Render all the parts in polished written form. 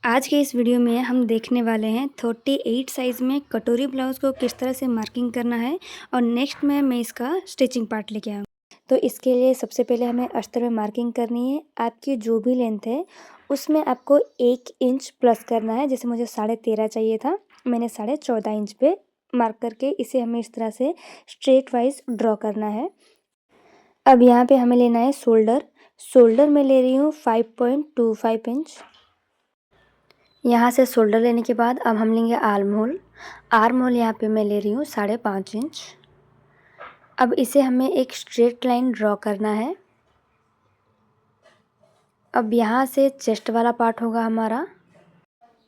आज के इस वीडियो में हम देखने वाले हैं 38 साइज़ में कटोरी ब्लाउज़ को किस तरह से मार्किंग करना है और नेक्स्ट में मैं इसका स्टिचिंग पार्ट लेके आऊँगी। तो इसके लिए सबसे पहले हमें अस्तर में मार्किंग करनी है। आपकी जो भी लेंथ है उसमें आपको 1 इंच प्लस करना है। जैसे मुझे 13.5 चाहिए था, मैंने 14.5 इंच पे मार्क करके इसे हमें इस तरह से स्ट्रेट वाइज ड्रॉ करना है। अब यहाँ पे हमें लेना है शोल्डर मैं ले रही हूँ 5.25 इंच। यहाँ से शोल्डर लेने के बाद अब हम लेंगे आर्म होल यहाँ पे मैं ले रही हूँ 5.5 इंच। अब इसे हमें एक स्ट्रेट लाइन ड्रॉ करना है। अब यहाँ से चेस्ट वाला पार्ट होगा हमारा,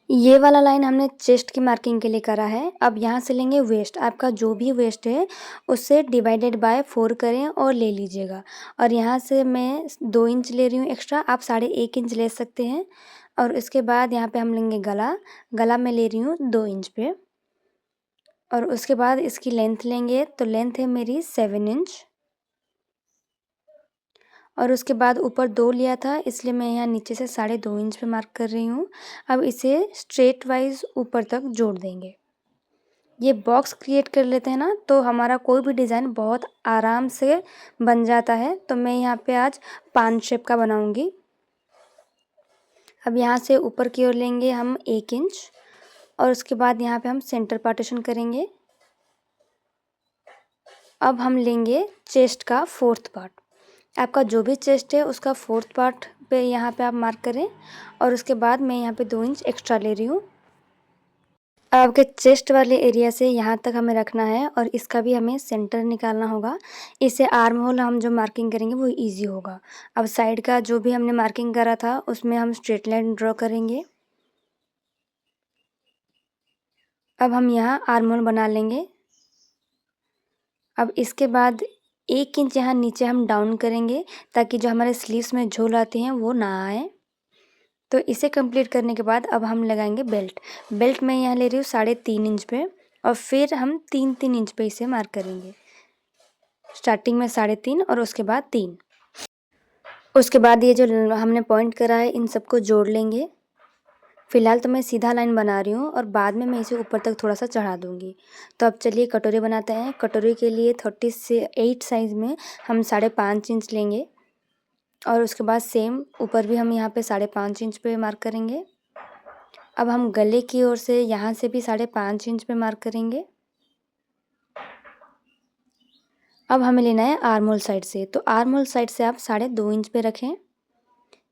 ये वाला लाइन हमने चेस्ट की मार्किंग के लिए करा है। अब यहाँ से लेंगे वेस्ट, आपका जो भी वेस्ट है उससे डिवाइडेड बाय 4 करें और ले लीजिएगा। और यहाँ से मैं 2 इंच ले रही हूँ एक्स्ट्रा, आप 1.5 इंच ले सकते हैं। और इसके बाद यहाँ पे हम लेंगे गला मैं ले रही हूँ 2 इंच पे। और उसके बाद इसकी लेंथ लेंगे, तो लेंथ है मेरी 7 इंच। और उसके बाद ऊपर 2 लिया था, इसलिए मैं यहाँ नीचे से 2.5 इंच पे मार्क कर रही हूँ। अब इसे स्ट्रेट वाइज ऊपर तक जोड़ देंगे। ये बॉक्स क्रिएट कर लेते हैं ना, तो हमारा कोई भी डिज़ाइन बहुत आराम से बन जाता है। तो मैं यहाँ पे आज 5 शेप का बनाऊँगी। अब यहाँ से ऊपर की ओर लेंगे हम 1 इंच और उसके बाद यहाँ पे हम सेंटर पार्टीशन करेंगे। अब हम लेंगे चेस्ट का 4th पार्ट, आपका जो भी चेस्ट है उसका 4th पार्ट पे यहाँ पे आप मार्क करें। और उसके बाद मैं यहाँ पे 2 इंच एक्स्ट्रा ले रही हूँ। आपके चेस्ट वाले एरिया से यहाँ तक हमें रखना है और इसका भी हमें सेंटर निकालना होगा। इससे आर्म होल हम जो मार्किंग करेंगे वो इजी होगा। अब साइड का जो भी हमने मार्किंग करा था उसमें हम स्ट्रेट लाइन ड्रॉ करेंगे। अब हम यहाँ आर्म होल बना लेंगे। अब इसके बाद 1 इंच यहाँ नीचे हम डाउन करेंगे ताकि जो हमारे स्लीव्स में झोल आते हैं वो ना आए। तो इसे कंप्लीट करने के बाद अब हम लगाएंगे बेल्ट मैं यहाँ ले रही हूँ 3.5 इंच पे और फिर हम 3-3 इंच पे इसे मार्क करेंगे। स्टार्टिंग में 3.5 और उसके बाद 3। उसके बाद ये जो हमने पॉइंट करा है इन सबको जोड़ लेंगे। फ़िलहाल तो मैं सीधा लाइन बना रही हूँ और बाद में मैं इसे ऊपर तक थोड़ा सा चढ़ा दूँगी। तो अब चलिए कटोरी बनाते हैं। कटोरी के लिए 38 साइज़ में हम 5.5 इंच लेंगे और उसके बाद सेम ऊपर भी हम यहाँ पे 5.5 इंच पे मार्क करेंगे। अब हम गले की ओर से यहाँ से भी 5.5 इंच पे मार्क करेंगे। अब हमें लेना है आर्म होल साइड से, तो आर्म होल साइड से आप 2.5 इंच पे रखें।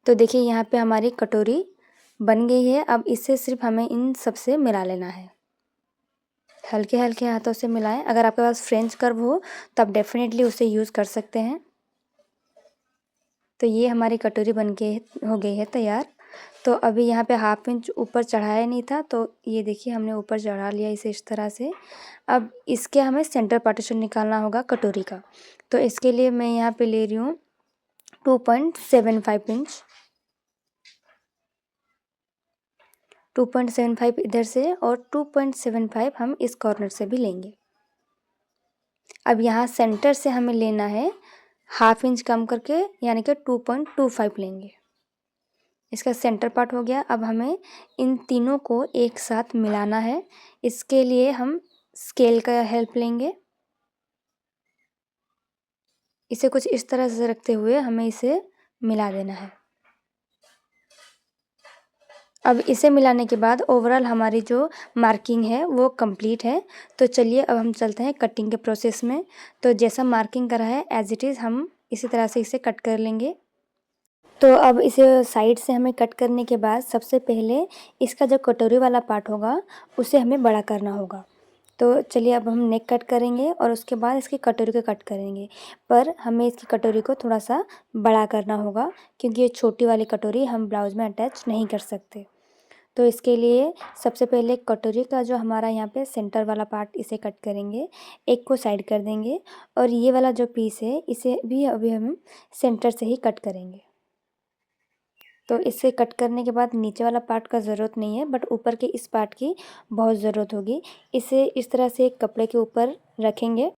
तो देखिए यहाँ पे हमारी कटोरी बन गई है। अब इसे सिर्फ हमें इन सब से मिला लेना है, हल्के हल्के हाथों से मिलाएं। अगर आपके पास फ्रेंच कर्व हो तो आप डेफिनेटली उसे यूज़ कर सकते हैं। तो ये हमारी कटोरी बन के हो गई है तैयार। तो अभी यहाँ पे 1/2 इंच ऊपर चढ़ाया नहीं था, तो ये देखिए हमने ऊपर चढ़ा लिया इसे इस तरह से। अब इसके हमें सेंटर पार्टीशन निकालना होगा कटोरी का। तो इसके लिए मैं यहाँ पे ले रही हूँ 2.75 इंच, 2.75 इधर से और 2.75 हम इस कॉर्नर से भी लेंगे। अब यहाँ सेंटर से हमें लेना है 1/2 इंच कम करके, यानी कि 2.25 लेंगे। इसका सेंटर पार्ट हो गया। अब हमें इन तीनों को एक साथ मिलाना है। इसके लिए हम स्केल का हेल्प लेंगे। इसे कुछ इस तरह से रखते हुए हमें इसे मिला देना है। अब इसे मिलाने के बाद ओवरऑल हमारी जो मार्किंग है वो कंप्लीट है। तो चलिए अब हम चलते हैं कटिंग के प्रोसेस में। तो जैसा मार्किंग करा है एज इट इज़ हम इसी तरह से इसे कट कर लेंगे। तो अब इसे साइड से हमें कट करने के बाद सबसे पहले इसका जो कटोरी वाला पार्ट होगा उसे हमें बड़ा करना होगा। तो चलिए अब हम नेक कट करेंगे और उसके बाद इसकी कटोरी को कट करेंगे। पर हमें इसकी कटोरी को थोड़ा सा बड़ा करना होगा क्योंकि ये छोटी वाली कटोरी हम ब्लाउज़ में अटैच नहीं कर सकते। तो इसके लिए सबसे पहले कटोरी का जो हमारा यहाँ पे सेंटर वाला पार्ट इसे कट करेंगे, एक को साइड कर देंगे और ये वाला जो पीस है इसे भी अभी हम सेंटर से ही कट करेंगे। तो इसे कट करने के बाद नीचे वाला पार्ट का ज़रूरत नहीं है, बट ऊपर के इस पार्ट की बहुत ज़रूरत होगी। इसे इस तरह से एक कपड़े के ऊपर रखेंगे।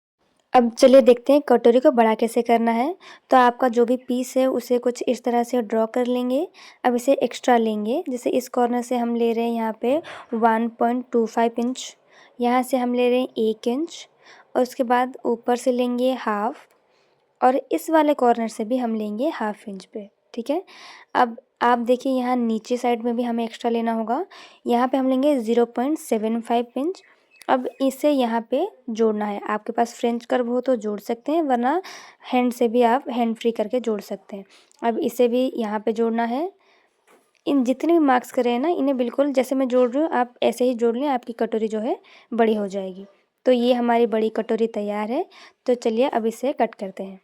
अब चलिए देखते हैं कटोरी को बड़ा कैसे करना है। तो आपका जो भी पीस है उसे कुछ इस तरह से ड्रॉ कर लेंगे। अब इसे एक्स्ट्रा लेंगे, जैसे इस कॉर्नर से हम ले रहे हैं यहाँ पे 1.25 इंच, यहाँ से हम ले रहे हैं 1 इंच, और उसके बाद ऊपर से लेंगे हाफ, और इस वाले कॉर्नर से भी हम लेंगे हाफ इंच पे, ठीक है। अब आप देखिए यहाँ नीचे साइड में भी हमें एक्स्ट्रा लेना होगा, यहाँ पे हम लेंगे 0.75 इंच। अब इसे यहाँ पे जोड़ना है। आपके पास फ्रेंच कर्व हो तो जोड़ सकते हैं, वरना हैंड से भी आप हैंड फ्री करके जोड़ सकते हैं। अब इसे भी यहाँ पे जोड़ना है। इन जितने भी मार्क्स करे हैं ना, इन्हें बिल्कुल जैसे मैं जोड़ रही हूँ आप ऐसे ही जोड़ लें, आपकी कटोरी जो है बड़ी हो जाएगी। तो ये हमारी बड़ी कटोरी तैयार है। तो चलिए अब इसे कट करते हैं।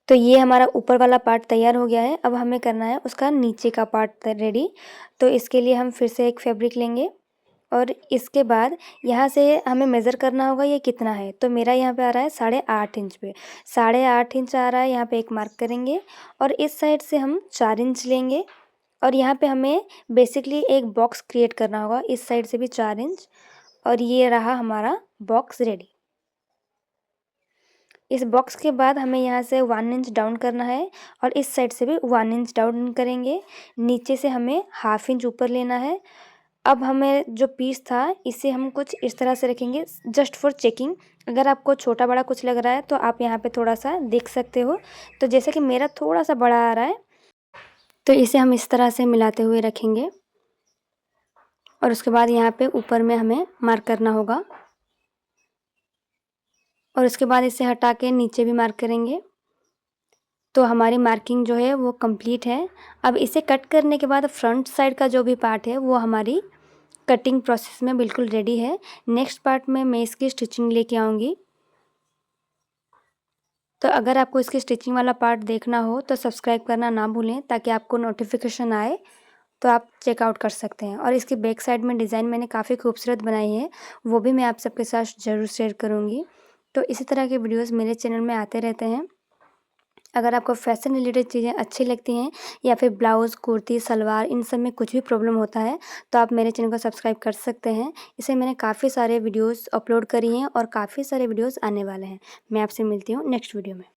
तो ये हमारा ऊपर वाला पार्ट तैयार हो गया है। अब हमें करना है उसका नीचे का पार्ट रेडी। तो इसके लिए हम फिर से एक फैब्रिक लेंगे, और इसके बाद यहाँ से हमें मेज़र करना होगा ये कितना है। तो मेरा यहाँ पे आ रहा है 8.5 इंच पे, 8.5 इंच आ रहा है। यहाँ पे एक मार्क करेंगे, और इस साइड से हम 4 इंच लेंगे, और यहाँ पे हमें बेसिकली एक बॉक्स क्रिएट करना होगा। इस साइड से भी 4 इंच, और ये रहा हमारा बॉक्स रेडी। इस बॉक्स के बाद हमें यहाँ से 1 इंच डाउन करना है, और इस साइड से भी 1 इंच डाउन करेंगे। नीचे से हमें हाफ इंच ऊपर लेना है। अब हमें जो पीस था इसे हम कुछ इस तरह से रखेंगे, जस्ट फॉर चेकिंग। अगर आपको छोटा बड़ा कुछ लग रहा है तो आप यहाँ पे थोड़ा सा देख सकते हो। तो जैसे कि मेरा थोड़ा सा बड़ा आ रहा है, तो इसे हम इस तरह से मिलाते हुए रखेंगे, और उसके बाद यहाँ पे ऊपर में हमें मार्क करना होगा, और उसके बाद इसे हटा के नीचे भी मार्क करेंगे। तो हमारी मार्किंग जो है वो कंप्लीट है। अब इसे कट करने के बाद फ्रंट साइड का जो भी पार्ट है वो हमारी कटिंग प्रोसेस में बिल्कुल रेडी है। नेक्स्ट पार्ट में मैं इसकी स्टिचिंग लेके आऊँगी। तो अगर आपको इसकी स्टिचिंग वाला पार्ट देखना हो तो सब्सक्राइब करना ना भूलें, ताकि आपको नोटिफिकेशन आए तो आप चेकआउट कर सकते हैं। और इसकी बैक साइड में डिज़ाइन मैंने काफ़ी खूबसूरत बनाई है, वो भी मैं आप सबके साथ ज़रूर शेयर करूँगी। तो इसी तरह के वीडियोज़ मेरे चैनल में आते रहते हैं। अगर आपको फैशन रिलेटेड चीज़ें अच्छी लगती हैं, या फिर ब्लाउज़, कुर्ती, सलवार, इन सब में कुछ भी प्रॉब्लम होता है, तो आप मेरे चैनल को सब्सक्राइब कर सकते हैं। इसे मैंने काफ़ी सारे वीडियोज़ अपलोड करी हैं, और काफ़ी सारे वीडियोज़ आने वाले हैं। मैं आपसे मिलती हूँ नेक्स्ट वीडियो में।